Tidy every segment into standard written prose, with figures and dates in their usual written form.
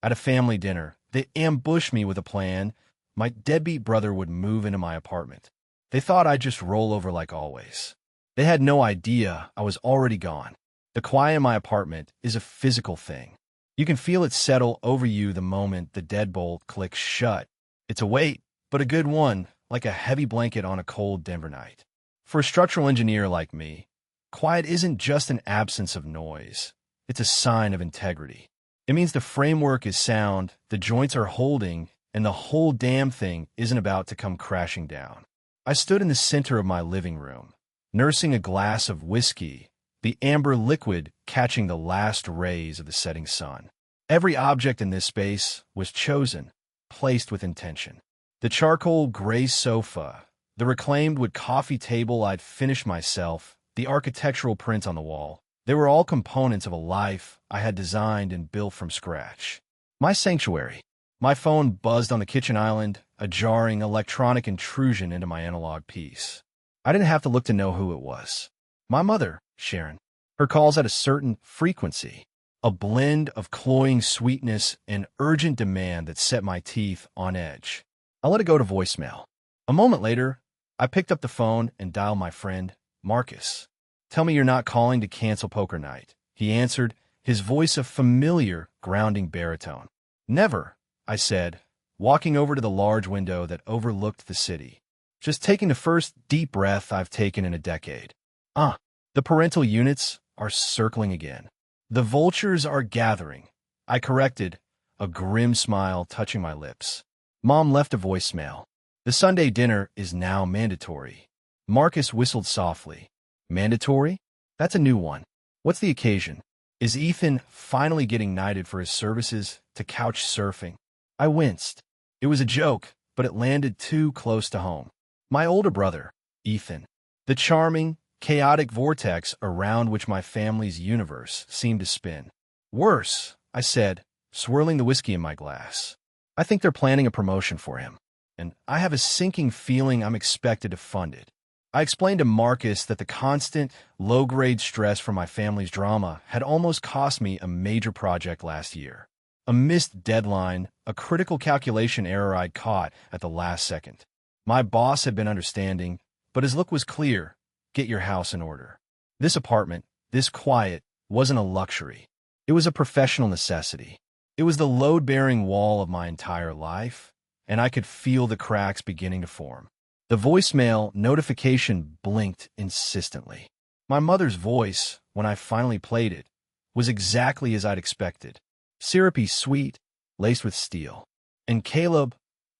At a family dinner, they ambushed me with a plan. My deadbeat brother would move into my apartment. They thought I'd just roll over like always. They had no idea I was already gone. The quiet in my apartment is a physical thing. You can feel it settle over you the moment the deadbolt clicks shut. It's a weight, but a good one, like a heavy blanket on a cold Denver night. For a structural engineer like me, quiet isn't just an absence of noise. It's a sign of integrity. It means the framework is sound, the joints are holding, and the whole damn thing isn't about to come crashing down. I stood in the center of my living room, nursing a glass of whiskey, the amber liquid catching the last rays of the setting sun. Every object in this space was chosen, placed with intention. The charcoal gray sofa, the reclaimed wood coffee table I'd finished myself, the architectural print on the wall, they were all components of a life I had designed and built from scratch. My sanctuary. My phone buzzed on the kitchen island, a jarring electronic intrusion into my analog peace. I didn't have to look to know who it was. My mother, Sharon. Her calls at a certain frequency, a blend of cloying sweetness and urgent demand that set my teeth on edge. I let it go to voicemail. A moment later, I picked up the phone and dialed my friend, Marcus. "Tell me you're not calling to cancel poker night," he answered, his voice a familiar, grounding baritone. "Never," I said, walking over to the large window that overlooked the city. "Just taking the first deep breath I've taken in a decade." The parental units are circling again. The vultures are gathering. I corrected, a grim smile touching my lips. Mom left a voicemail. "The Sunday dinner is now mandatory." Marcus whistled softly. "Mandatory? That's a new one. What's the occasion? Is Ethan finally getting knighted for his services to couch surfing?" I winced. It was a joke, but it landed too close to home. My older brother, Ethan. The charming, chaotic vortex around which my family's universe seemed to spin. "Worse," I said, swirling the whiskey in my glass. "I think they're planning a promotion for him, and I have a sinking feeling I'm expected to fund it." I explained to Marcus that the constant, low-grade stress from my family's drama had almost cost me a major project last year. A missed deadline, a critical calculation error I'd caught at the last second. My boss had been understanding, but his look was clear: get your house in order. This apartment, this quiet, wasn't a luxury. It was a professional necessity. It was the load-bearing wall of my entire life, and I could feel the cracks beginning to form. The voicemail notification blinked insistently. My mother's voice, when I finally played it, was exactly as I'd expected. Syrupy sweet, laced with steel. "And Caleb,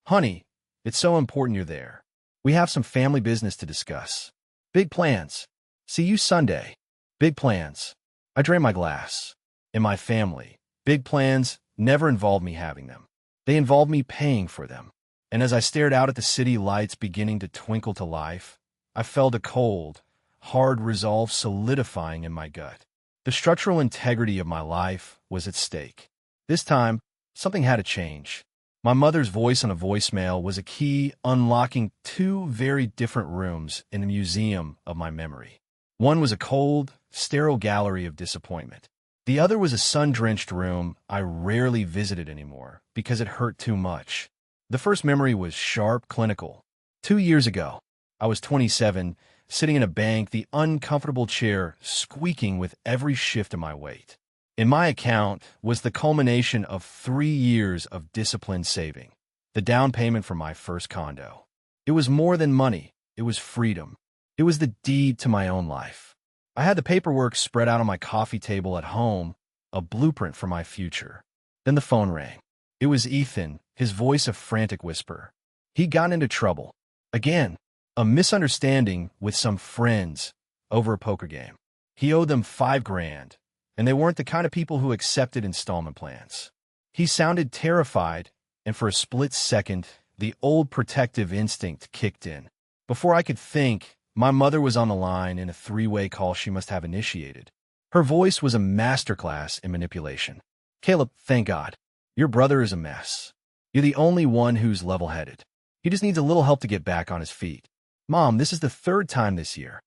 honey, it's so important you're there. We have some family business to discuss. Big plans. See you Sunday." Big plans. I drained my glass. In my family, big plans never involved me having them. They involved me paying for them. And as I stared out at the city lights beginning to twinkle to life, I felt a cold, hard resolve solidifying in my gut. The structural integrity of my life was at stake. This time, something had to change. My mother's voice on a voicemail was a key unlocking two very different rooms in the museum of my memory. One was a cold, sterile gallery of disappointment. The other was a sun-drenched room I rarely visited anymore because it hurt too much. The first memory was sharp, clinical. 2 years ago, I was 27, sitting in a bank, the uncomfortable chair squeaking with every shift of my weight. In my account was the culmination of 3 years of disciplined saving, the down payment for my first condo. It was more than money. It was freedom. It was the deed to my own life. I had the paperwork spread out on my coffee table at home, a blueprint for my future. Then the phone rang. It was Ethan, his voice a frantic whisper. He'd gotten into trouble. Again, a misunderstanding with some friends over a poker game. He owed them $5,000, and they weren't the kind of people who accepted installment plans. He sounded terrified, and for a split second, the old protective instinct kicked in. Before I could think, my mother was on the line in a three-way call she must have initiated. Her voice was a masterclass in manipulation. "Caleb, thank God. Your brother is a mess. You're the only one who's level-headed. He just needs a little help to get back on his feet. Mom, this is the 3rd time this year."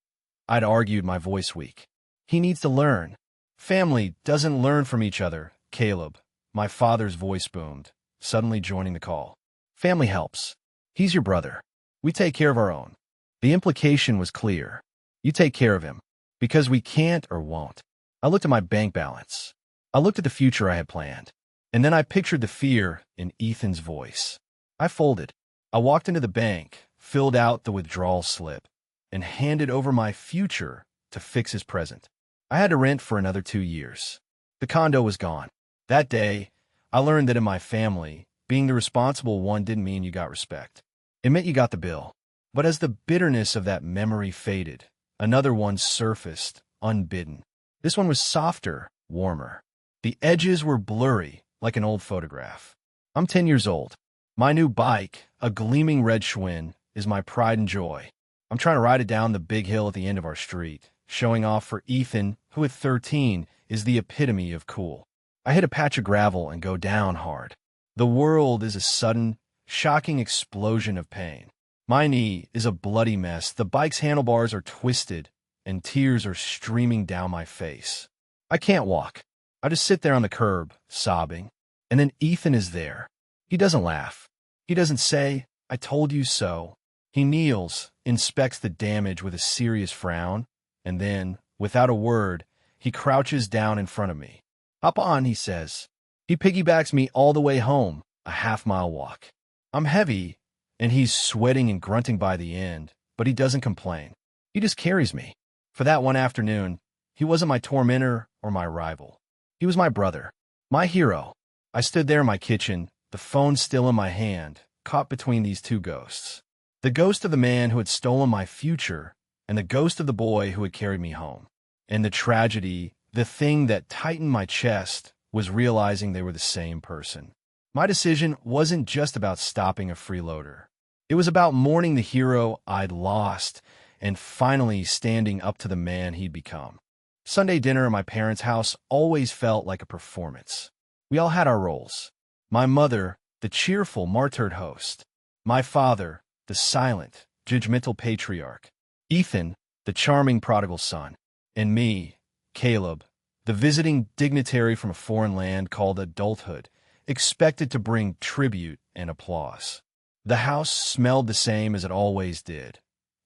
I'd argued, my voice weak. "He needs to learn. Family doesn't learn from each other, Caleb," My father's voice boomed, suddenly joining the call. Family helps. He's your brother. We take care of our own. The implication was clear. You take care of him. Because we can't or won't. I looked at my bank balance. I looked at the future I had planned. And then I pictured the fear in Ethan's voice. I folded. I walked into the bank, filled out the withdrawal slip, and handed over my future to fix his present. I had to rent for another 2 years. The condo was gone. That day, I learned that in my family, being the responsible one didn't mean you got respect. It meant you got the bill. But as the bitterness of that memory faded, another one surfaced, unbidden. This one was softer, warmer. The edges were blurry, like an old photograph. I'm 10 years old. My new bike, a gleaming red Schwinn, is my pride and joy. I'm trying to ride it down the big hill at the end of our street, showing off for Ethan, who at 13 is the epitome of cool. I hit a patch of gravel and go down hard. The world is a sudden, shocking explosion of pain. My knee is a bloody mess. The bike's handlebars are twisted, and tears are streaming down my face. I can't walk. I just sit there on the curb, sobbing. And then Ethan is there. He doesn't laugh. He doesn't say, "I told you so." He kneels, inspects the damage with a serious frown, and then, without a word, he crouches down in front of me. "Hop on," he says. He piggybacks me all the way home, a half-mile walk. I'm heavy, and he's sweating and grunting by the end, but he doesn't complain. He just carries me. For that one afternoon, he wasn't my tormentor or my rival. He was my brother, my hero. I stood there in my kitchen, the phone still in my hand, caught between these two ghosts. The ghost of the man who had stolen my future, and the ghost of the boy who had carried me home. And the tragedy, the thing that tightened my chest, was realizing they were the same person. My decision wasn't just about stopping a freeloader. It was about mourning the hero I'd lost and finally standing up to the man he'd become. Sunday dinner at my parents' house always felt like a performance. We all had our roles. My mother, the cheerful, martyred host. My father, the silent, judgmental patriarch. Ethan, the charming prodigal son. And me, Caleb, the visiting dignitary from a foreign land called adulthood, expected to bring tribute and applause. The house smelled the same as it always did.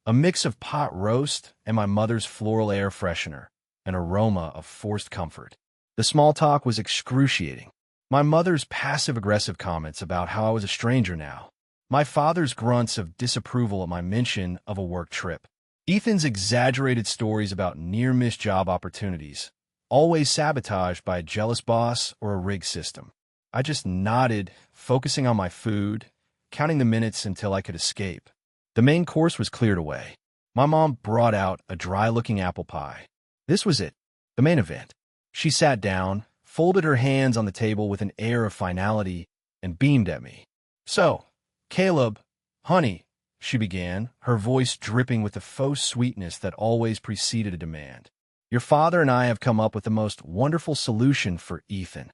A mix of pot roast and my mother's floral air freshener, an aroma of forced comfort. The small talk was excruciating. My mother's passive-aggressive comments about how I was a stranger now. My father's grunts of disapproval at my mention of a work trip. Ethan's exaggerated stories about near-miss job opportunities, always sabotaged by a jealous boss or a rigged system. I just nodded, focusing on my food, counting the minutes until I could escape. The main course was cleared away. My mom brought out a dry-looking apple pie. This was it, the main event. She sat down, folded her hands on the table with an air of finality, and beamed at me. "So, Caleb, honey," she began, her voice dripping with the faux sweetness that always preceded a demand. "Your father and I have come up with the most wonderful solution for Ethan."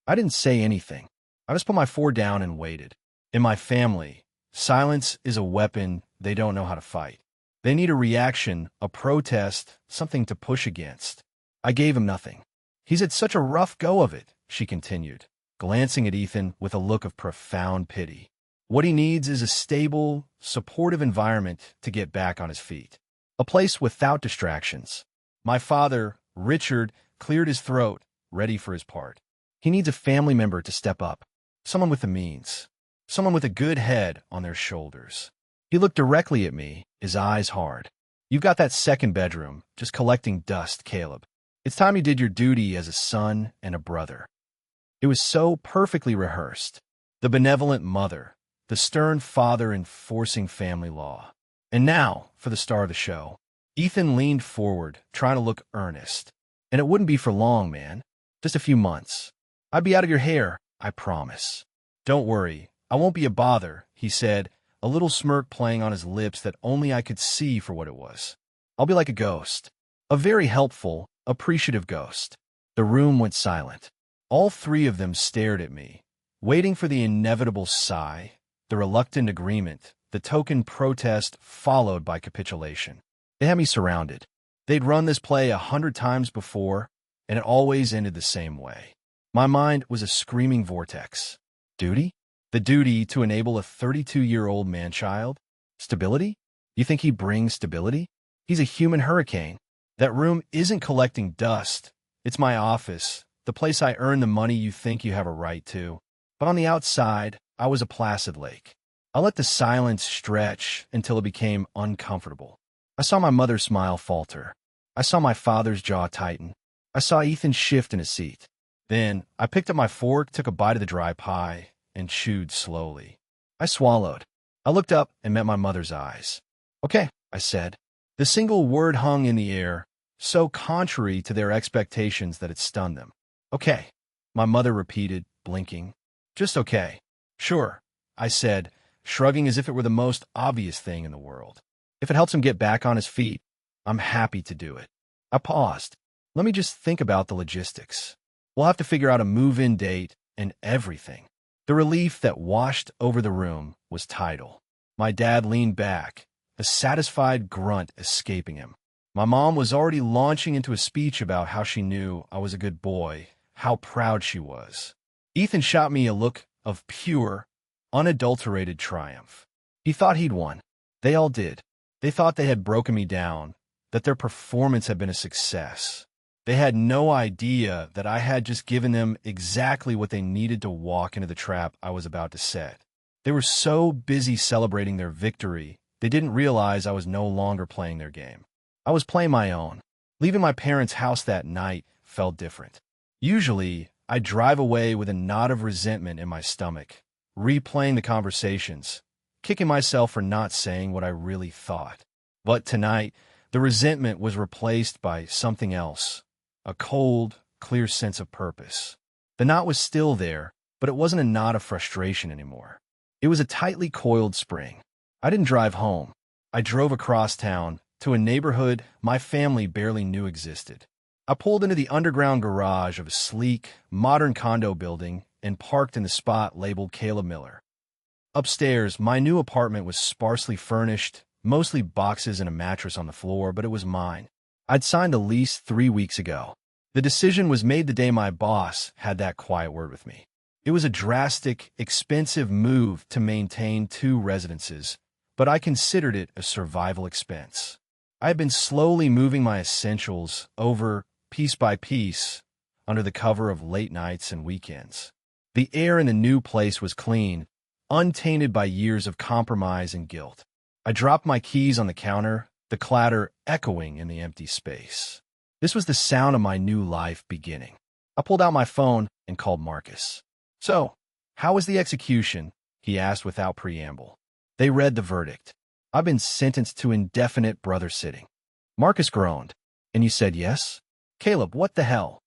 I didn't say anything. I just put my fork down and waited. In my family, silence is a weapon they don't know how to fight. They need a reaction, a protest, something to push against. I gave him nothing. "He's had such a rough go of it," she continued, glancing at Ethan with a look of profound pity. "What he needs is a stable, supportive environment to get back on his feet. A place without distractions." My father, Richard, cleared his throat, ready for his part. "He needs a family member to step up. Someone with the means. Someone with a good head on their shoulders." He looked directly at me, his eyes hard. "You've got that second bedroom, just collecting dust, Caleb. It's time you did your duty as a son and a brother." It was so perfectly rehearsed. The benevolent mother, the stern father enforcing family law. And now, for the star of the show. Ethan leaned forward, trying to look earnest. "And it wouldn't be for long, man. Just a few months. I'd be out of your hair, I promise." "Don't worry, I won't be a bother," he said, a little smirk playing on his lips that only I could see for what it was. "I'll be like a ghost. A very helpful, appreciative ghost." The room went silent. All three of them stared at me, waiting for the inevitable sigh, the reluctant agreement, the token protest followed by capitulation. They had me surrounded. They'd run this play 100 times before, and it always ended the same way. My mind was a screaming vortex. Duty? The duty to enable a 32-year-old man-child? Stability? You think he brings stability? He's a human hurricane. That room isn't collecting dust. It's my office, the place I earn the money you think you have a right to. But on the outside, I was a placid lake. I let the silence stretch until it became uncomfortable. I saw my mother's smile falter. I saw my father's jaw tighten. I saw Ethan shift in his seat. Then, I picked up my fork, took a bite of the dry pie, and chewed slowly. I swallowed. I looked up and met my mother's eyes. "Okay," I said. The single word hung in the air, so contrary to their expectations that it stunned them. "Okay," my mother repeated, blinking. "Just okay." "Sure," I said, shrugging as if it were the most obvious thing in the world. "If it helps him get back on his feet, I'm happy to do it." I paused. "Let me just think about the logistics. We'll have to figure out a move-in date and everything." The relief that washed over the room was tidal. My dad leaned back, a satisfied grunt escaping him. My mom was already launching into a speech about how she knew I was a good boy, how proud she was. Ethan shot me a look of pure, unadulterated triumph. He thought he'd won. They all did. They thought they had broken me down, that their performance had been a success. They had no idea that I had just given them exactly what they needed to walk into the trap I was about to set. They were so busy celebrating their victory, they didn't realize I was no longer playing their game. I was playing my own. Leaving my parents' house that night felt different. Usually, I'd drive away with a knot of resentment in my stomach, replaying the conversations, kicking myself for not saying what I really thought. But tonight, the resentment was replaced by something else. A cold, clear sense of purpose. The knot was still there, but it wasn't a knot of frustration anymore. It was a tightly coiled spring. I didn't drive home. I drove across town to a neighborhood my family barely knew existed. I pulled into the underground garage of a sleek, modern condo building and parked in the spot labeled Caleb Miller. Upstairs, my new apartment was sparsely furnished, mostly boxes and a mattress on the floor, but it was mine. I'd signed the lease 3 weeks ago. The decision was made the day my boss had that quiet word with me. It was a drastic, expensive move to maintain 2 residences, but I considered it a survival expense. I had been slowly moving my essentials over, piece by piece, under the cover of late nights and weekends. The air in the new place was clean, untainted by years of compromise and guilt. I dropped my keys on the counter, the clatter echoing in the empty space. This was the sound of my new life beginning. I pulled out my phone and called Marcus. "So, how was the execution?" he asked without preamble. They read the verdict. "I've been sentenced to indefinite brother sitting." Marcus groaned. "And you said yes?" "Caleb, what the hell?"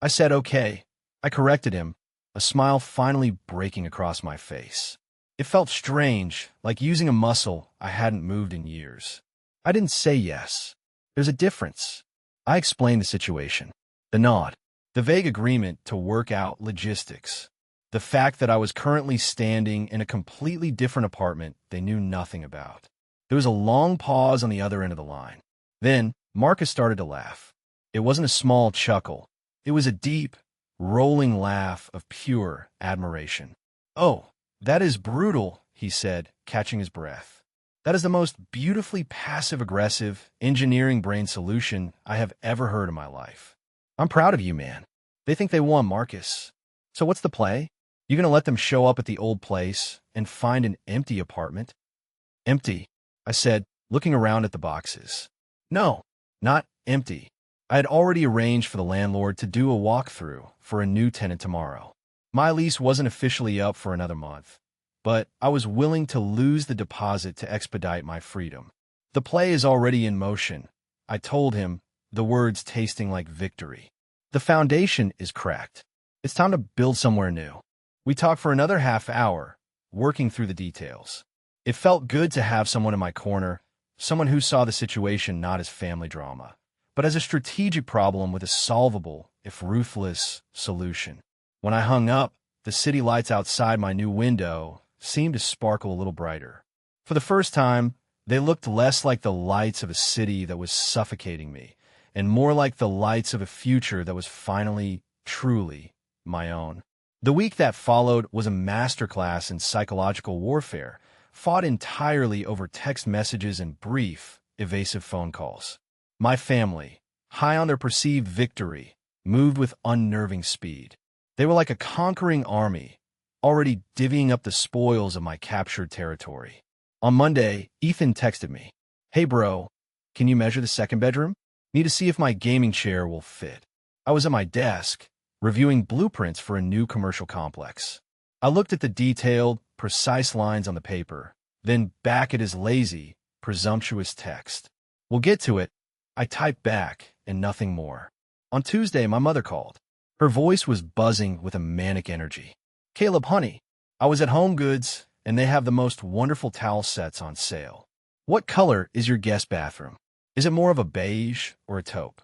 I said okay. I corrected him, a smile finally breaking across my face. It felt strange, like using a muscle I hadn't moved in years. I didn't say yes. There's a difference. I explained the situation. The nod. The vague agreement to work out logistics. The fact that I was currently standing in a completely different apartment they knew nothing about. There was a long pause on the other end of the line. Then, Marcus started to laugh. It wasn't a small chuckle. It was a deep, rolling laugh of pure admiration. "Oh, that is brutal," he said, catching his breath. "That is the most beautifully passive-aggressive, engineering brain solution I have ever heard in my life. I'm proud of you, man." They think they won, Marcus. "So what's the play? You gonna let them show up at the old place and find an empty apartment?" "Empty," I said, looking around at the boxes. "No, not empty. I had already arranged for the landlord to do a walkthrough for a new tenant tomorrow. My lease wasn't officially up for another month, but I was willing to lose the deposit to expedite my freedom. The play is already in motion," I told him, the words tasting like victory. "The foundation is cracked. It's time to build somewhere new." We talked for another half hour, working through the details. It felt good to have someone in my corner, someone who saw the situation not as family drama, but as a strategic problem with a solvable, if ruthless, solution. When I hung up, the city lights outside my new window seemed to sparkle a little brighter. For the first time, they looked less like the lights of a city that was suffocating me, and more like the lights of a future that was finally, truly my own. The week that followed was a masterclass in psychological warfare, fought entirely over text messages and brief, evasive phone calls. My family, high on their perceived victory, moved with unnerving speed. They were like a conquering army, already divvying up the spoils of my captured territory. On Monday, Ethan texted me, "Hey bro, can you measure the second bedroom? Need to see if my gaming chair will fit." I was at my desk, reviewing blueprints for a new commercial complex. I looked at the detailed, precise lines on the paper, then back at his lazy, presumptuous text. "We'll get to it," I typed back, and nothing more. On Tuesday, my mother called. Her voice was buzzing with a manic energy. "Caleb, honey, I was at Home Goods, and they have the most wonderful towel sets on sale. What color is your guest bathroom? Is it more of a beige or a taupe?"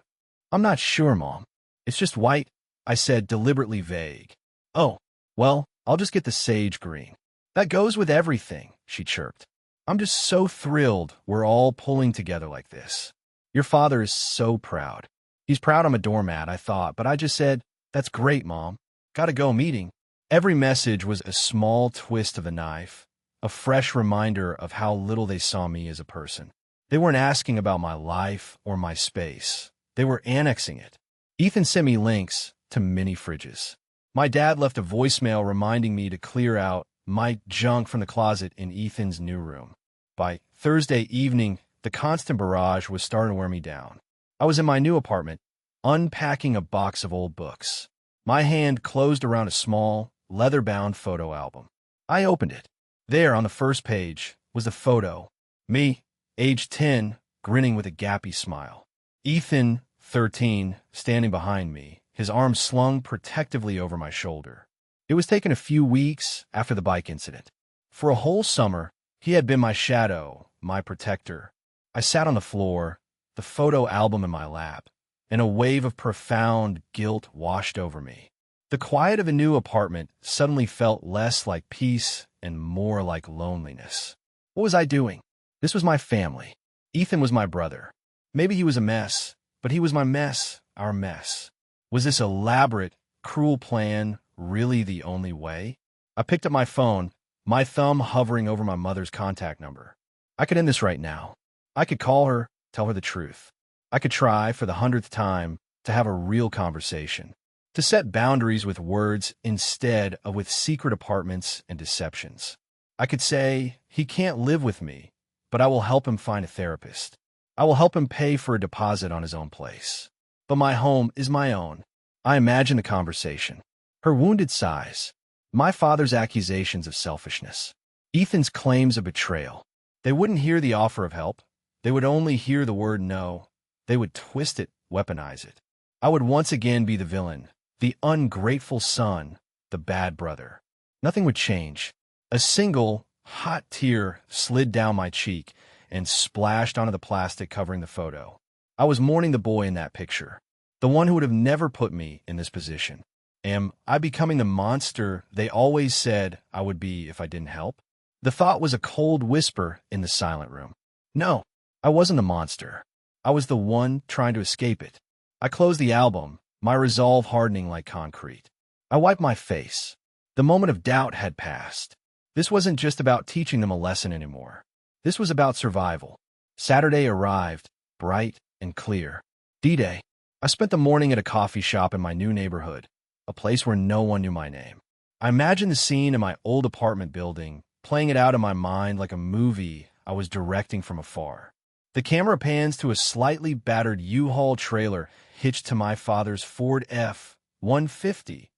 "I'm not sure, Mom. It's just white," I said, deliberately vague. "Oh, well, I'll just get the sage green." "That goes with everything," she chirped. "I'm just so thrilled we're all pulling together like this. Your father is so proud." "He's proud I'm a doormat," I thought, but I just said, "That's great, Mom. Gotta go meeting." Every message was a small twist of the knife, a fresh reminder of how little they saw me as a person. They weren't asking about my life or my space. They were annexing it. Ethan sent me links to mini fridges. My dad left a voicemail reminding me to clear out my junk from the closet in Ethan's new room. By Thursday evening, the constant barrage was starting to wear me down. I was in my new apartment, unpacking a box of old books. My hand closed around a small, leather-bound photo album. I opened it. There, on the first page, was a photo. Me, age 10, grinning with a gappy smile. Ethan, 13, standing behind me, his arms slung protectively over my shoulder. It was taken a few weeks after the bike incident. For a whole summer, he had been my shadow, my protector. I sat on the floor, the photo album in my lap, and a wave of profound guilt washed over me. The quiet of a new apartment suddenly felt less like peace and more like loneliness. What was I doing? This was my family. Ethan was my brother. Maybe he was a mess, but he was my mess, our mess. Was this elaborate, cruel plan really the only way? I picked up my phone, my thumb hovering over my mother's contact number. I could end this right now. I could call her, tell her the truth. I could try, for the 100th time, to have a real conversation, to set boundaries with words instead of with secret apartments and deceptions. I could say, he can't live with me, but I will help him find a therapist. I will help him pay for a deposit on his own place. But my home is my own. I imagine the conversation. Her wounded sighs. My father's accusations of selfishness. Ethan's claims of betrayal. They wouldn't hear the offer of help. They would only hear the word no. They would twist it, weaponize it. I would once again be the villain, the ungrateful son, the bad brother. Nothing would change. A single, hot tear slid down my cheek and splashed onto the plastic covering the photo. I was mourning the boy in that picture, the one who would have never put me in this position. Am I becoming the monster they always said I would be if I didn't help? The thought was a cold whisper in the silent room. No, I wasn't the monster. I was the one trying to escape it. I closed the album, my resolve hardening like concrete. I wiped my face. The moment of doubt had passed. This wasn't just about teaching them a lesson anymore. This was about survival. Saturday arrived, bright and clear. D-Day. I spent the morning at a coffee shop in my new neighborhood, a place where no one knew my name. I imagined the scene in my old apartment building, playing it out in my mind like a movie I was directing from afar. The camera pans to a slightly battered U-Haul trailer hitched to my father's Ford F-150,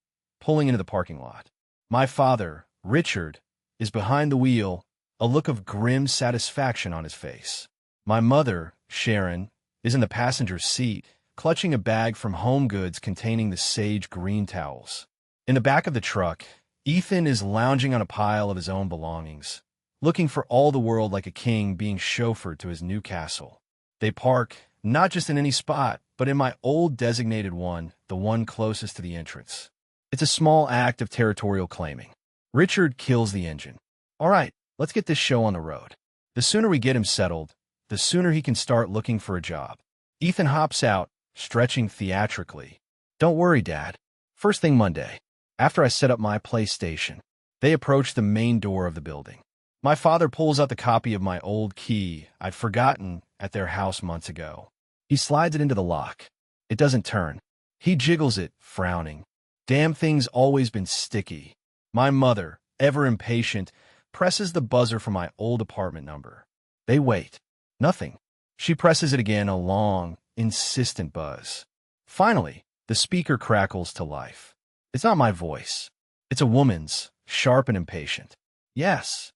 pulling into the parking lot. My father, Richard, is behind the wheel, a look of grim satisfaction on his face. My mother, Sharon, is in the passenger seat, clutching a bag from Home Goods containing the sage green towels. In the back of the truck, Ethan is lounging on a pile of his own belongings, looking for all the world like a king being chauffeured to his new castle. They park, not just in any spot, but in my old designated one, the one closest to the entrance. It's a small act of territorial claiming. Richard kills the engine. All right, let's get this show on the road. The sooner we get him settled, the sooner he can start looking for a job. Ethan hops out, stretching theatrically. Don't worry, Dad. First thing Monday. After I set up my PlayStation, they approach the main door of the building. My father pulls out the copy of my old key I'd forgotten at their house months ago. He slides it into the lock. It doesn't turn. He jiggles it, frowning. Damn thing's always been sticky. My mother, ever impatient, presses the buzzer for my old apartment number. They wait. Nothing. She presses it again, a long, insistent buzz. Finally, the speaker crackles to life. It's not my voice. It's a woman's, sharp and impatient. Yes.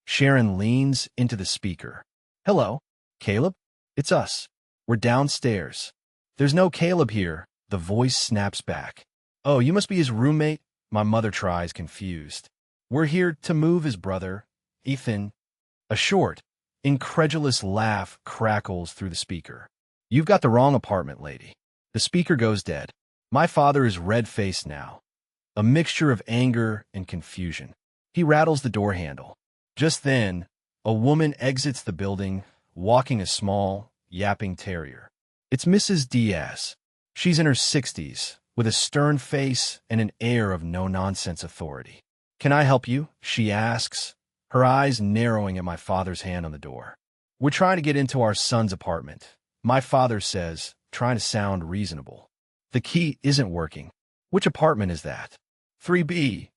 Sharon leans into the speaker. Hello, Caleb? It's us. We're downstairs. There's no Caleb here. The voice snaps back. Oh, you must be his roommate? My mother tries, confused. We're here to move his brother, Ethan. A short, incredulous laugh crackles through the speaker. You've got the wrong apartment, lady. The speaker goes dead. My father is red-faced now, a mixture of anger and confusion. He rattles the door handle. Just then, a woman exits the building, walking a small, yapping terrier. It's Mrs. Diaz. She's in her 60s, with a stern face and an air of no-nonsense authority. Can I help you? She asks, her eyes narrowing at my father's hand on the door. We're trying to get into our son's apartment, my father says, trying to sound reasonable. The key isn't working. Which apartment is that? 3B,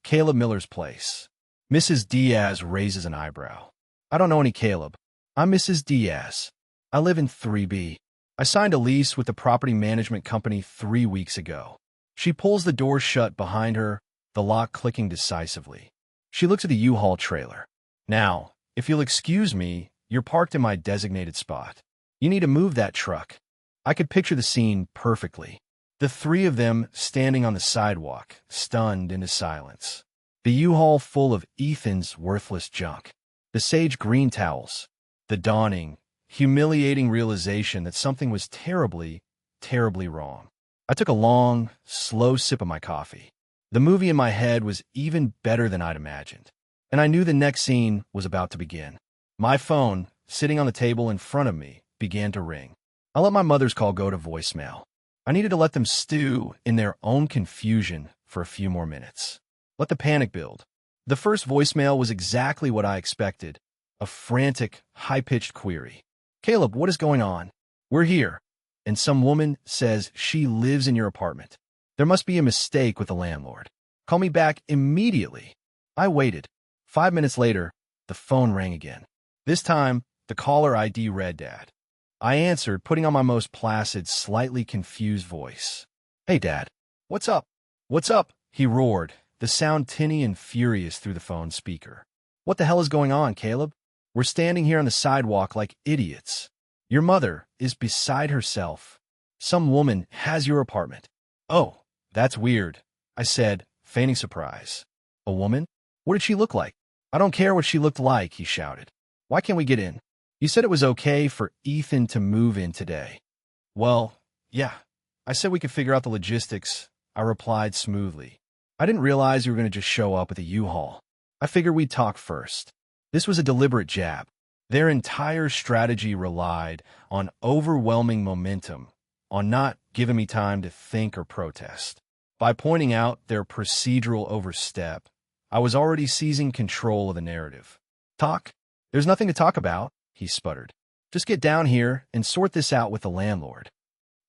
Caleb Miller's place. Mrs. Diaz raises an eyebrow. I don't know any Caleb. I'm Mrs. Diaz. I live in 3B. I signed a lease with the property management company 3 weeks ago. She pulls the door shut behind her, the lock clicking decisively. She looks at the U-Haul trailer. Now, if you'll excuse me, you're parked in my designated spot. You need to move that truck. I could picture the scene perfectly. The three of them standing on the sidewalk, stunned into silence. The U-Haul full of Ethan's worthless junk. The sage green towels. The dawning, humiliating realization that something was terribly, terribly wrong. I took a long, slow sip of my coffee. The movie in my head was even better than I'd imagined, and I knew the next scene was about to begin. My phone, sitting on the table in front of me, began to ring. I let my mother's call go to voicemail. I needed to let them stew in their own confusion for a few more minutes. Let the panic build. The first voicemail was exactly what I expected, a frantic, high-pitched query. Caleb, what is going on? We're here. And some woman says she lives in your apartment. There must be a mistake with the landlord. Call me back immediately. I waited. 5 minutes later, the phone rang again. This time, the caller ID read Dad. I answered, putting on my most placid, slightly confused voice. Hey, Dad. What's up? What's up? He roared, the sound tinny and furious through the phone speaker. What the hell is going on, Caleb? We're standing here on the sidewalk like idiots. Your mother is beside herself. Some woman has your apartment. Oh, that's weird, I said, feigning surprise. A woman? What did she look like? I don't care what she looked like, he shouted. Why can't we get in? You said it was okay for Ethan to move in today. Well, yeah. I said we could figure out the logistics, I replied smoothly. I didn't realize you were going to just show up at the U-Haul. I figured we'd talk first. This was a deliberate jab. Their entire strategy relied on overwhelming momentum, on not giving me time to think or protest. By pointing out their procedural overstep, I was already seizing control of the narrative. Talk? There's nothing to talk about, he sputtered. Just get down here and sort this out with the landlord.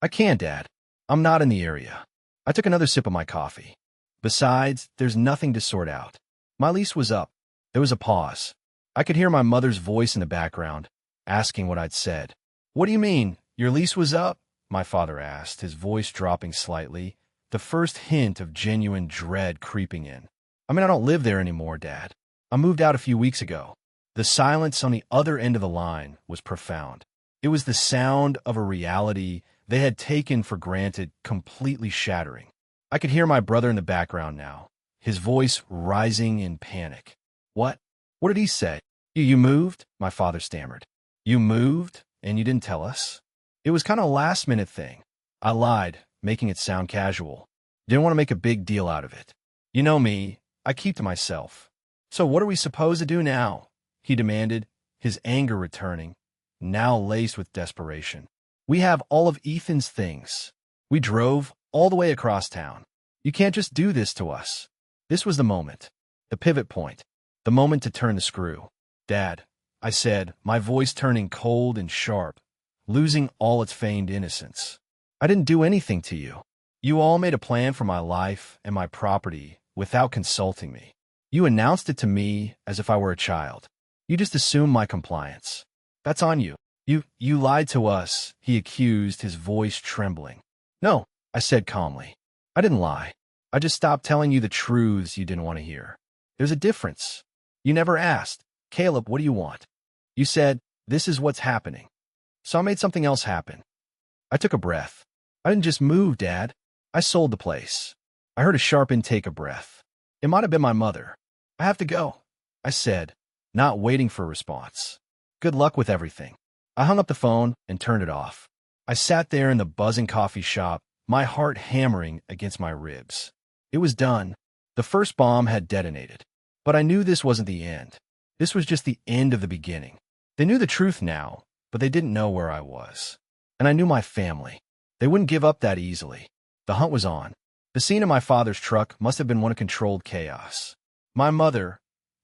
I can't, Dad. I'm not in the area. I took another sip of my coffee. Besides, there's nothing to sort out. My lease was up. There was a pause. I could hear my mother's voice in the background, asking what I'd said. What do you mean? Your lease was up? My father asked, his voice dropping slightly, the first hint of genuine dread creeping in. I don't live there anymore, Dad. I moved out a few weeks ago. The silence on the other end of the line was profound. It was the sound of a reality they had taken for granted completely shattering. I could hear my brother in the background now, his voice rising in panic. What? What did he say? You moved? My father stammered. You moved, and you didn't tell us? It was kind of a last-minute thing. I lied, making it sound casual. Didn't want to make a big deal out of it. You know me, I keep to myself. So what are we supposed to do now? He demanded, his anger returning, now laced with desperation. We have all of Ethan's things. We drove all the way across town. You can't just do this to us. This was the moment, the pivot point, the moment to turn the screw. Dad, I said, my voice turning cold and sharp, losing all its feigned innocence. I didn't do anything to you. You all made a plan for my life and my property without consulting me. You announced it to me as if I were a child. You just assumed my compliance. That's on you. You lied to us, he accused, his voice trembling. No, I said calmly. I didn't lie. I just stopped telling you the truths you didn't want to hear. There's a difference. You never asked, Caleb, what do you want? You said, this is what's happening. So I made something else happen. I took a breath. I didn't just move, Dad. I sold the place. I heard a sharp intake of breath. It might have been my mother. I have to go, I said, not waiting for a response. Good luck with everything. I hung up the phone and turned it off. I sat there in the buzzing coffee shop, my heart hammering against my ribs. It was done. The first bomb had detonated. But I knew this wasn't the end. This was just the end of the beginning. They knew the truth now, but they didn't know where I was. And I knew my family. They wouldn't give up that easily. The hunt was on. The scene in my father's truck must have been one of controlled chaos. My mother,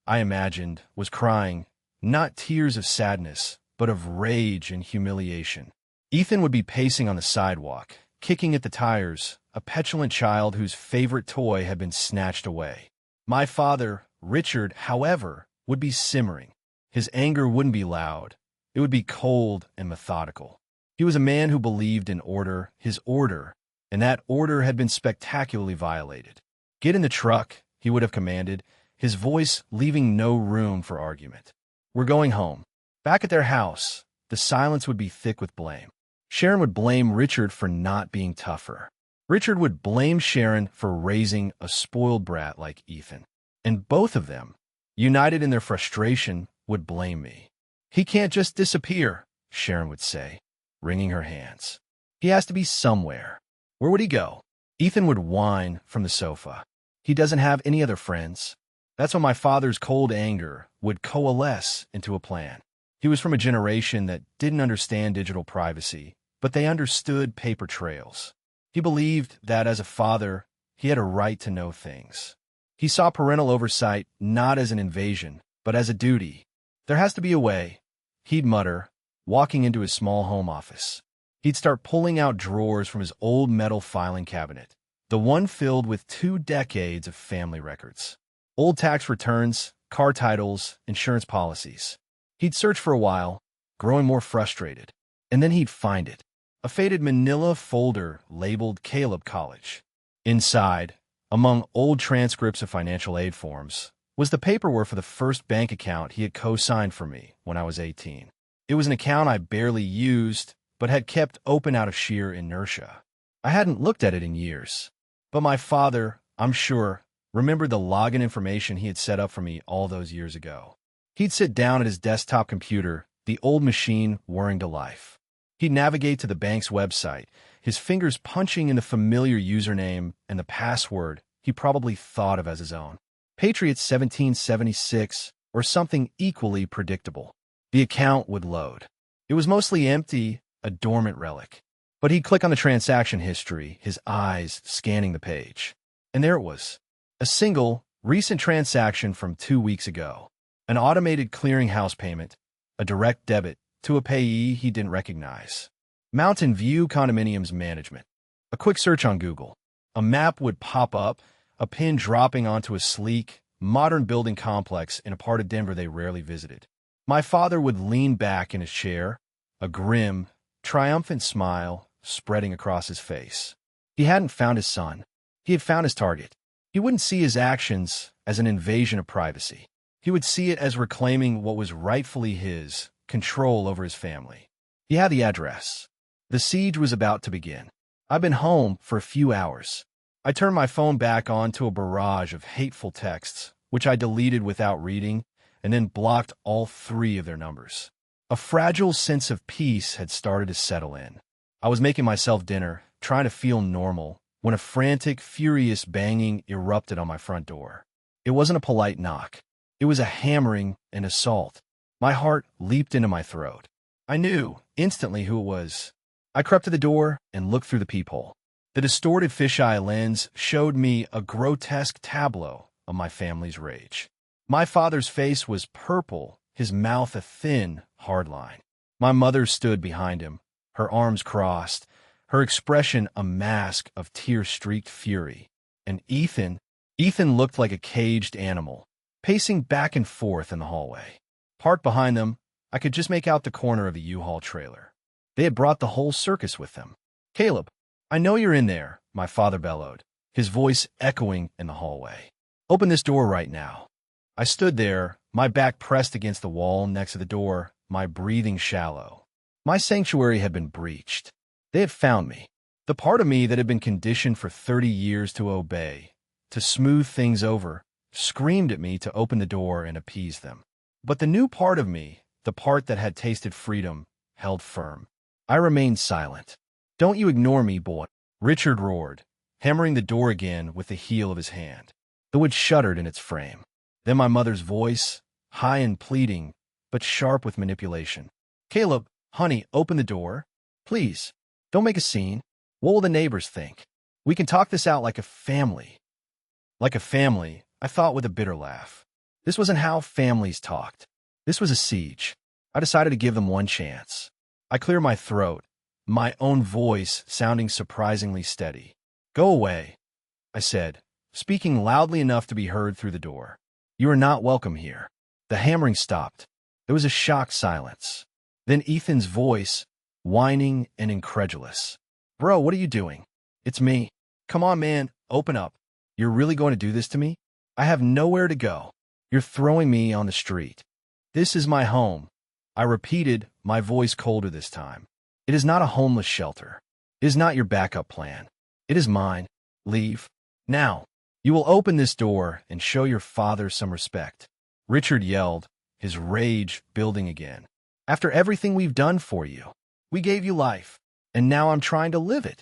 I imagined, was crying, not tears of sadness, but of rage and humiliation. Ethan would be pacing on the sidewalk, kicking at the tires, a petulant child whose favorite toy had been snatched away. My father, Richard, however, would be simmering. His anger wouldn't be loud. It would be cold and methodical. He was a man who believed in order, his order, and that order had been spectacularly violated. Get in the truck, he would have commanded, his voice leaving no room for argument. We're going home. Back at their house, the silence would be thick with blame. Sharon would blame Richard for not being tougher. Richard would blame Sharon for raising a spoiled brat like Ethan. And both of them, united in their frustration, would blame me. He can't just disappear, Sharon would say, wringing her hands. He has to be somewhere. Where would he go? Ethan would whine from the sofa. He doesn't have any other friends. That's when my father's cold anger would coalesce into a plan. He was from a generation that didn't understand digital privacy, but they understood paper trails. He believed that as a father, he had a right to know things. He saw parental oversight not as an invasion, but as a duty. There has to be a way, he'd mutter, walking into his small home office. He'd start pulling out drawers from his old metal filing cabinet, the one filled with 2 decades of family records. Old tax returns, car titles, insurance policies. He'd search for a while, growing more frustrated, and then he'd find it. A faded manila folder labeled Caleb College. Inside, among old transcripts of financial aid forms, was the paperwork for the first bank account he had co-signed for me when I was 18. It was an account I barely used, but had kept open out of sheer inertia. I hadn't looked at it in years. But my father, I'm sure, remembered the login information he had set up for me all those years ago. He'd sit down at his desktop computer, the old machine whirring to life. He'd navigate to the bank's website, his fingers punching in the familiar username and the password he probably thought of as his own. Patriots 1776 or something equally predictable. The account would load. It was mostly empty, a dormant relic. But he'd click on the transaction history, his eyes scanning the page. And there it was. A single, recent transaction from 2 weeks ago. An automated clearinghouse payment, a direct debit to a payee he didn't recognize. Mountain View Condominiums Management. A quick search on Google. A map would pop up, a pin dropping onto a sleek, modern building complex in a part of Denver they rarely visited. My father would lean back in his chair, a grim, triumphant smile spreading across his face. He hadn't found his son. He had found his target. He wouldn't see his actions as an invasion of privacy. He would see it as reclaiming what was rightfully his, control over his family. He had the address. The siege was about to begin. I'd been home for a few hours. I turned my phone back on to a barrage of hateful texts, which I deleted without reading, and then blocked all 3 of their numbers. A fragile sense of peace had started to settle in. I was making myself dinner, trying to feel normal, when a frantic, furious banging erupted on my front door. It wasn't a polite knock. It was a hammering and assault. My heart leaped into my throat. I knew instantly who it was. I crept to the door and looked through the peephole. The distorted fisheye lens showed me a grotesque tableau of my family's rage. My father's face was purple, his mouth a thin, hard line. My mother stood behind him, her arms crossed, her expression a mask of tear-streaked fury. And Ethan looked like a caged animal, pacing back and forth in the hallway. Parked behind them, I could just make out the corner of a U-Haul trailer. They had brought the whole circus with them. "Caleb, I know you're in there," my father bellowed, his voice echoing in the hallway. "Open this door right now." I stood there, my back pressed against the wall next to the door, my breathing shallow. My sanctuary had been breached. They had found me. The part of me that had been conditioned for 30 years to obey, to smooth things over, screamed at me to open the door and appease them. But the new part of me, the part that had tasted freedom, held firm. I remained silent. "Don't you ignore me, boy," Richard roared, hammering the door again with the heel of his hand. The wood shuddered in its frame. Then my mother's voice, high and pleading, but sharp with manipulation. "Caleb, honey, open the door. Please, don't make a scene. What will the neighbors think? We can talk this out like a family." Like a family, I thought with a bitter laugh. This wasn't how families talked. This was a siege. I decided to give them one chance. I cleared my throat, my own voice sounding surprisingly steady. "Go away," I said, speaking loudly enough to be heard through the door. "You are not welcome here." The hammering stopped. There was a shocked silence. Then Ethan's voice, whining and incredulous. "Bro, what are you doing?" "It's me." "Come on, man, open up. You're really going to do this to me? I have nowhere to go. You're throwing me on the street." "This is my home," I repeated, my voice colder this time. "It is not a homeless shelter. It is not your backup plan. It is mine. Leave. Now. You will open this door and show your father some respect." Richard yelled, his rage building again. "After everything we've done for you, we gave you life, and now I'm trying to live it."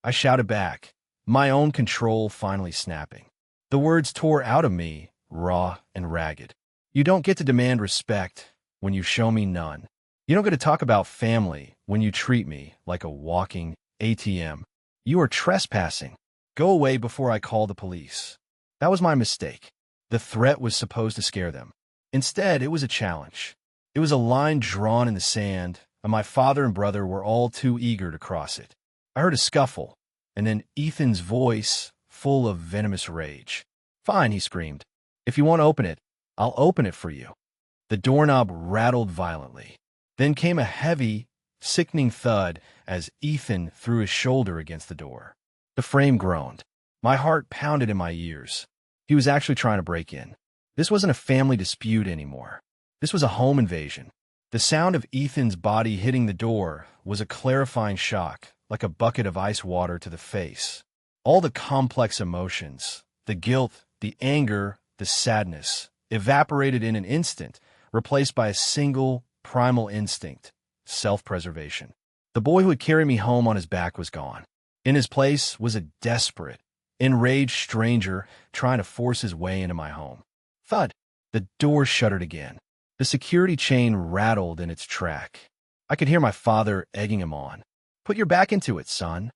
I shouted back, my own control finally snapping. The words tore out of me, raw and ragged. "You don't get to demand respect when you show me none. You don't get to talk about family when you treat me like a walking ATM. You are trespassing. Go away before I call the police." That was my mistake. The threat was supposed to scare them. Instead, it was a challenge. It was a line drawn in the sand, and my father and brother were all too eager to cross it. I heard a scuffle, and then Ethan's voice, full of venomous rage. "Fine," he screamed. "If you want to open it, I'll open it for you." The doorknob rattled violently. Then came a heavy, sickening thud as Ethan threw his shoulder against the door. The frame groaned. My heart pounded in my ears. He was actually trying to break in. This wasn't a family dispute anymore. This was a home invasion. The sound of Ethan's body hitting the door was a clarifying shock, like a bucket of ice water to the face. All the complex emotions, the guilt, the anger, the sadness, evaporated in an instant, replaced by a single, primal instinct, self-preservation. The boy who would carry me home on his back was gone. In his place was a desperate, enraged stranger trying to force his way into my home. Thud! The door shuttered again. The security chain rattled in its track. I could hear my father egging him on. "Put your back into it, son."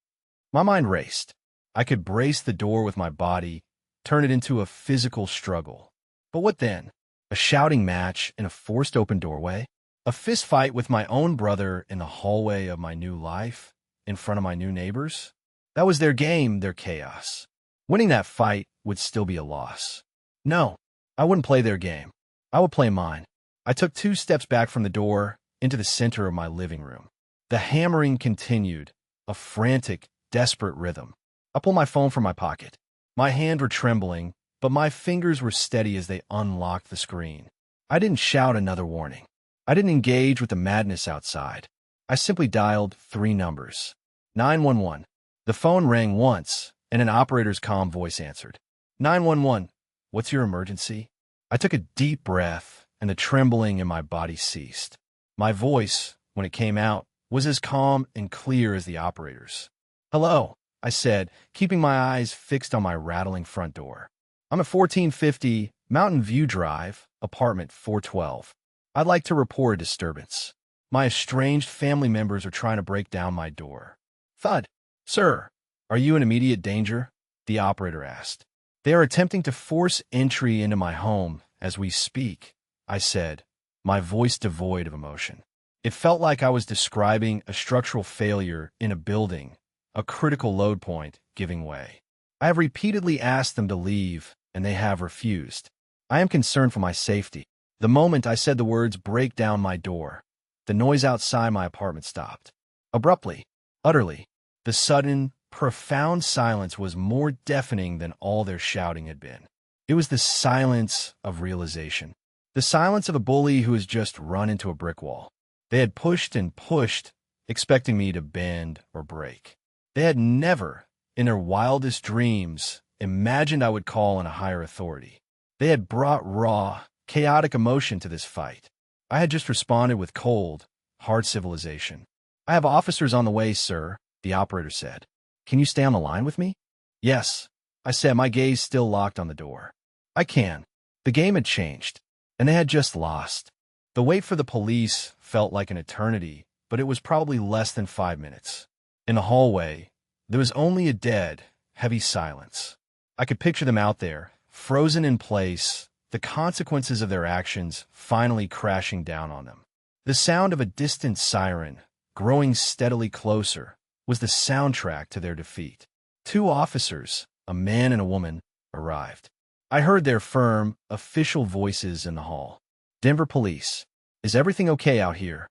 My mind raced. I could brace the door with my body, turn it into a physical struggle. But what then? A shouting match in a forced open doorway? A fist fight with my own brother in the hallway of my new life, in front of my new neighbors? That was their game, their chaos. Winning that fight would still be a loss. No, I wouldn't play their game. I would play mine. I took 2 steps back from the door into the center of my living room. The hammering continued, a frantic, desperate rhythm. I pulled my phone from my pocket. My hands were trembling, but my fingers were steady as they unlocked the screen. I didn't shout another warning. I didn't engage with the madness outside. I simply dialed 3 numbers. 911. The phone rang once, and an operator's calm voice answered. 911, what's your emergency? I took a deep breath, and the trembling in my body ceased. My voice, when it came out, was as calm and clear as the operator's. "Hello," I said, keeping my eyes fixed on my rattling front door. "I'm at 1450 Mountain View Drive, apartment 412. I'd like to report a disturbance. My estranged family members are trying to break down my door." Thud. "Sir, Are you in immediate danger? The operator asked. They are attempting to force entry into my home as we speak, I said, my voice devoid of emotion. It felt like I was describing a structural failure in a building, a critical load point giving way. I have repeatedly asked them to leave, and they have refused. I am concerned for my safety. The moment I said the words "break down my door," the noise outside my apartment stopped. Abruptly, utterly, the sudden, profound silence was more deafening than all their shouting had been. It was the silence of realization. The silence of a bully who has just run into a brick wall. They had pushed and pushed, expecting me to bend or break. They had never, in their wildest dreams, imagined I would call on a higher authority. They had brought raw, chaotic emotion to this fight. I had just responded with cold, hard civilization. I have officers on the way, sir, the operator said. Can you stay on the line with me? Yes, I said, my gaze still locked on the door. I can. The game had changed, and they had just lost. The wait for the police felt like an eternity, but it was probably less than 5 minutes. In the hallway, there was only a dead, heavy silence. I could picture them out there, frozen in place, the consequences of their actions finally crashing down on them. The sound of a distant siren, growing steadily closer, was the soundtrack to their defeat. 2 officers, a man and a woman, arrived. I heard their firm, official voices in the hall. Denver Police. Is everything okay out here?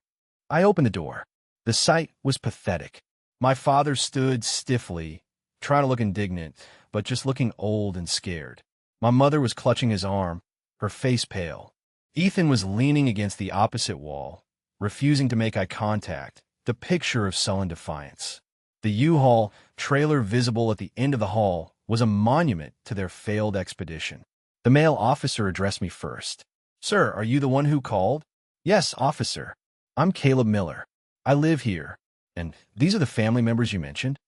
I opened the door. The sight was pathetic. My father stood stiffly, trying to look indignant, but just looking old and scared. My mother was clutching his arm, her face pale. Ethan was leaning against the opposite wall, refusing to make eye contact, the picture of sullen defiance. The U-Haul trailer visible at the end of the hall was a monument to their failed expedition. The male officer addressed me first. Sir, are you the one who called? Yes, officer. I'm Caleb Miller. I live here. And these are the family members you mentioned?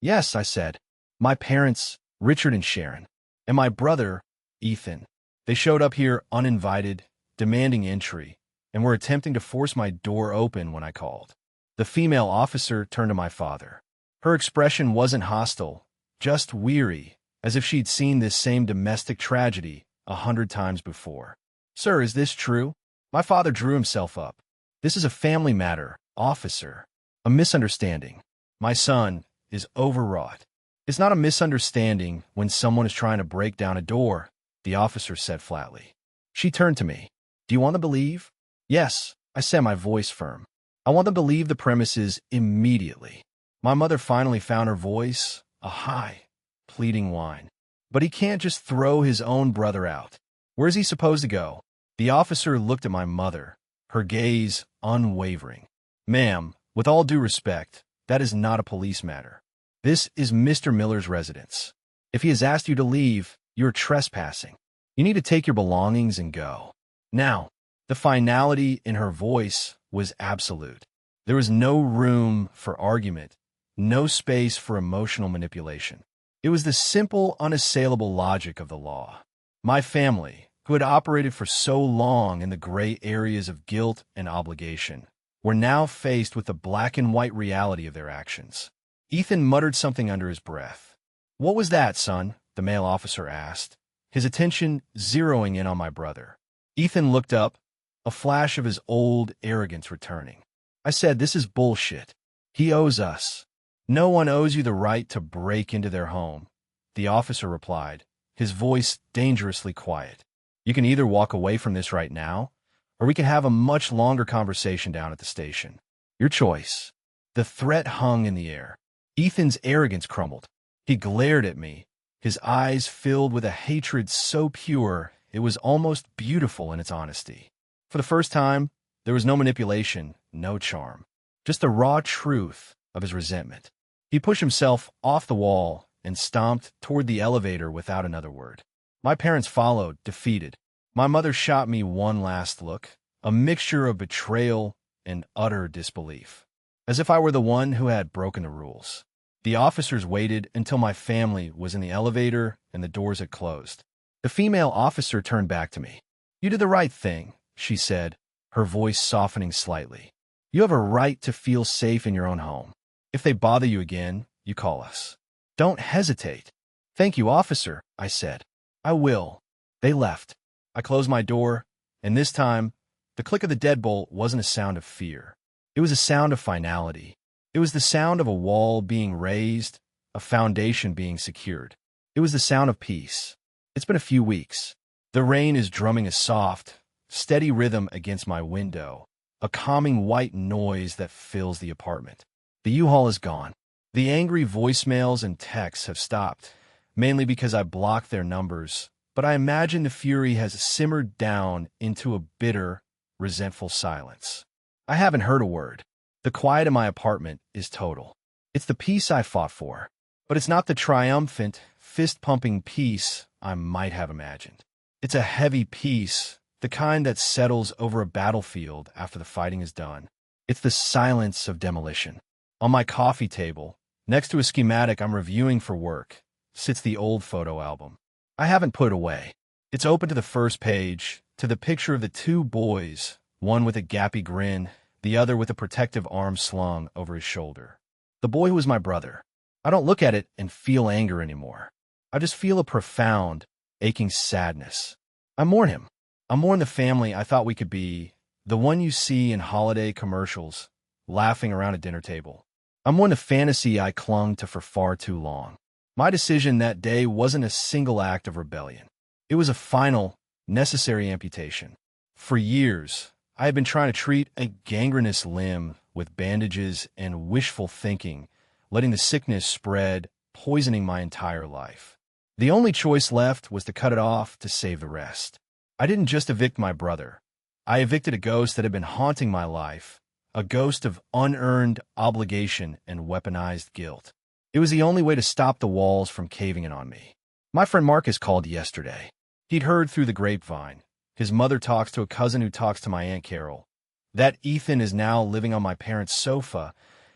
Yes, I said. My parents, Richard and Sharon, and my brother, Ethan. They showed up here uninvited, demanding entry, and were attempting to force my door open when I called. The female officer turned to my father. Her expression wasn't hostile, just weary, as if she'd seen this same domestic tragedy 100 times before. Sir, is this true? My father drew himself up. This is a family matter, officer. A misunderstanding. My son is overwrought. It's not a misunderstanding when someone is trying to break down a door, the officer said flatly. She turned to me. Do you want them to leave? Yes, I said, my voice firm. I want them to leave the premises immediately. My mother finally found her voice, a high, pleading whine. But he can't just throw his own brother out. Where's he supposed to go? The officer looked at my mother, her gaze unwavering. Ma'am, with all due respect, that is not a police matter. This is Mr. Miller's residence. If he has asked you to leave, you're trespassing. You need to take your belongings and go. Now, the finality in her voice was absolute. There was no room for argument, no space for emotional manipulation. It was the simple, unassailable logic of the law. My family, who had operated for so long in the gray areas of guilt and obligation, were now faced with the black and white reality of their actions. Ethan muttered something under his breath. What was that, son? The male officer asked, his attention zeroing in on my brother. Ethan looked up, a flash of his old arrogance returning. I said, this is bullshit. He owes us. No one owes you the right to break into their home, the officer replied, his voice dangerously quiet. You can either walk away from this right now, or we can have a much longer conversation down at the station. Your choice. The threat hung in the air. Ethan's arrogance crumbled. He glared at me, his eyes filled with a hatred so pure it was almost beautiful in its honesty. For the first time, there was no manipulation, no charm, just the raw truth of his resentment. He pushed himself off the wall and stomped toward the elevator without another word. My parents followed, defeated. My mother shot me one last look, a mixture of betrayal and utter disbelief, as if I were the one who had broken the rules. The officers waited until my family was in the elevator and the doors had closed. The female officer turned back to me. You did the right thing, she said, her voice softening slightly. You have a right to feel safe in your own home. If they bother you again, you call us. Don't hesitate. Thank you, officer, I said. I will. They left. I closed my door, and this time, the click of the deadbolt wasn't a sound of fear. It was a sound of finality. It was the sound of a wall being raised, a foundation being secured. It was the sound of peace. It's been a few weeks. The rain is drumming a soft, steady rhythm against my window, a calming white noise that fills the apartment. The U-Haul is gone. The angry voicemails and texts have stopped, mainly because I blocked their numbers, but I imagine the fury has simmered down into a bitter, resentful silence. I haven't heard a word. The quiet in my apartment is total. It's the peace I fought for, but it's not the triumphant, fist-pumping peace I might have imagined. It's a heavy peace, the kind that settles over a battlefield after the fighting is done. It's the silence of demolition. On my coffee table, next to a schematic I'm reviewing for work, sits the old photo album. I haven't put it away. It's open to the first page, to the picture of the two boys, one with a gappy grin, the other with a protective arm slung over his shoulder. The boy who was my brother. I don't look at it and feel anger anymore. I just feel a profound, aching sadness. I mourn him. I mourn the family I thought we could be, the one you see in holiday commercials, laughing around a dinner table. I mourn the fantasy I clung to for far too long. My decision that day wasn't a single act of rebellion. It was a final, necessary amputation. For years, I had been trying to treat a gangrenous limb with bandages and wishful thinking, letting the sickness spread, poisoning my entire life. The only choice left was to cut it off to save the rest. I didn't just evict my brother. I evicted a ghost that had been haunting my life, a ghost of unearned obligation and weaponized guilt. It was the only way to stop the walls from caving in on me. My friend Marcus called yesterday. He'd heard through the grapevine. His mother talks to a cousin who talks to my Aunt Carol. That Ethan is now living on my parents' sofa,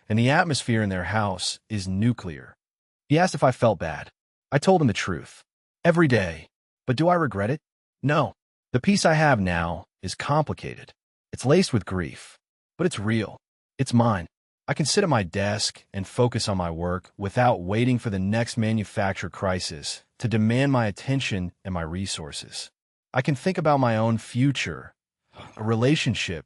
and the atmosphere in their house is nuclear. He asked if I felt bad. I told him the truth. Every day. But do I regret it? No. The peace I have now is complicated. It's laced with grief. But it's real. It's mine. I can sit at my desk and focus on my work without waiting for the next manufacturer crisis to demand my attention and my resources. I can think about my own future, a relationship,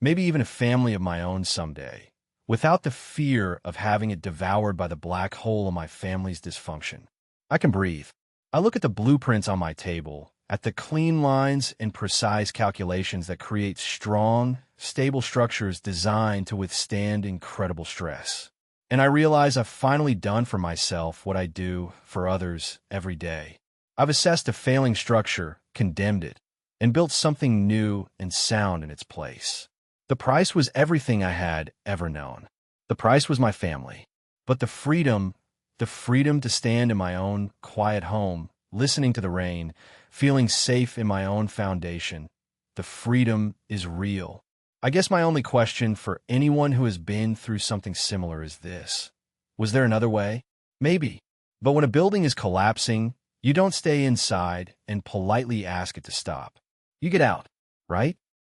maybe even a family of my own someday, without the fear of having it devoured by the black hole of my family's dysfunction. I can breathe. I look at the blueprints on my table, at the clean lines and precise calculations that create strong, stable structures designed to withstand incredible stress. And I realize I've finally done for myself what I do for others every day. I've assessed a failing structure, condemned it, and built something new and sound in its place. The price was everything I had ever known. The price was my family. But the freedom to stand in my own quiet home, listening to the rain, feeling safe in my own foundation, the freedom is real. I guess my only question for anyone who has been through something similar is this. Was there another way? Maybe. But when a building is collapsing, you don't stay inside and politely ask it to stop. You get out, right?